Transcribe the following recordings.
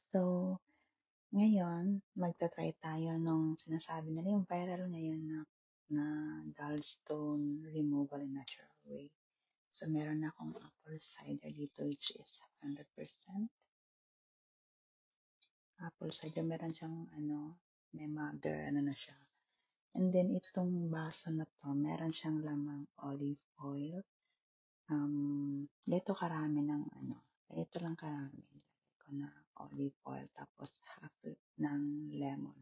So, ngayon, magta-try tayo nung sinasabi nila yung viral ngayon na gallstone removal in natural way. So, meron akong apple cider dito which is 100% apple cider. Meron siyang may mother, na siya. And then, itong baso na to, meron siyang lamang olive oil. Ganito karami ng ganito lang karami. Lagay ko na olive oil, tapos half ng lemon,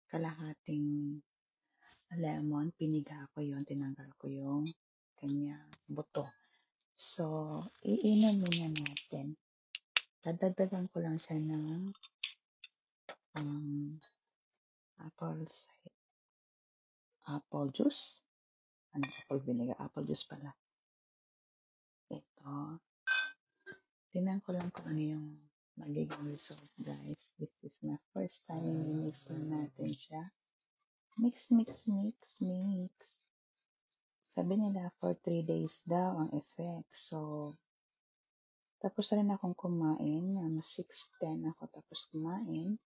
kalahating lemon, piniga ko yon, tinanggal ko yung kanyang buto. So, iinom muna natin. Dadagdagan ko lang siya ng apple juice. Apple vinegar? Apple juice pala. Ito. Tingnan ko lang kung ano yung magiging result, guys. This is my first time i-mix natin siya. Mix, mix, mix, mix. Sabi nila for 3 days daw ang effect. So, tapos na rin akong kumain. 6:10 ako tapos kumain.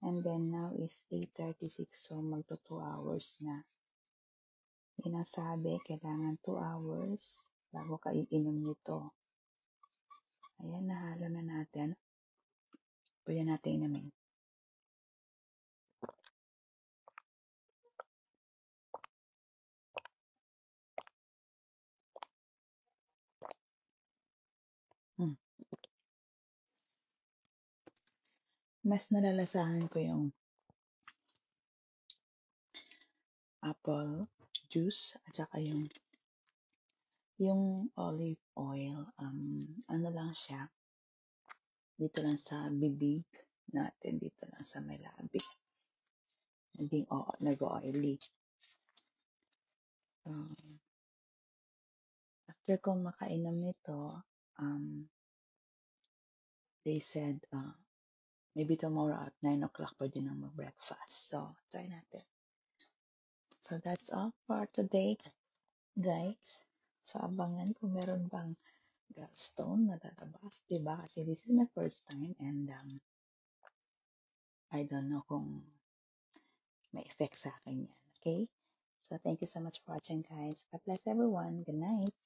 And then now is 8:36. So, magto 2 hours na. Yun ang sabi, kailangan 2 hours bago ka iinom nito. Ayan, nahalo na natin. Pwede natin inumin. Mas nalalasahan ko yung apple juice at saka yung olive oil. Ano lang siya, dito lang sa bibig natin, dito lang sa may labi. Nag-oily. After kong makainom nito, they said, maybe tomorrow at 9 o'clock pwede nang mag-breakfast. So, try natin. So, that's all for today, guys. So, abangan kung meron bang gallstone na lalabas, diba? Kasi this is my first time and I don't know kung may effect sa akin yan. Okay? So, thank you so much for watching, guys. God bless everyone. Good night.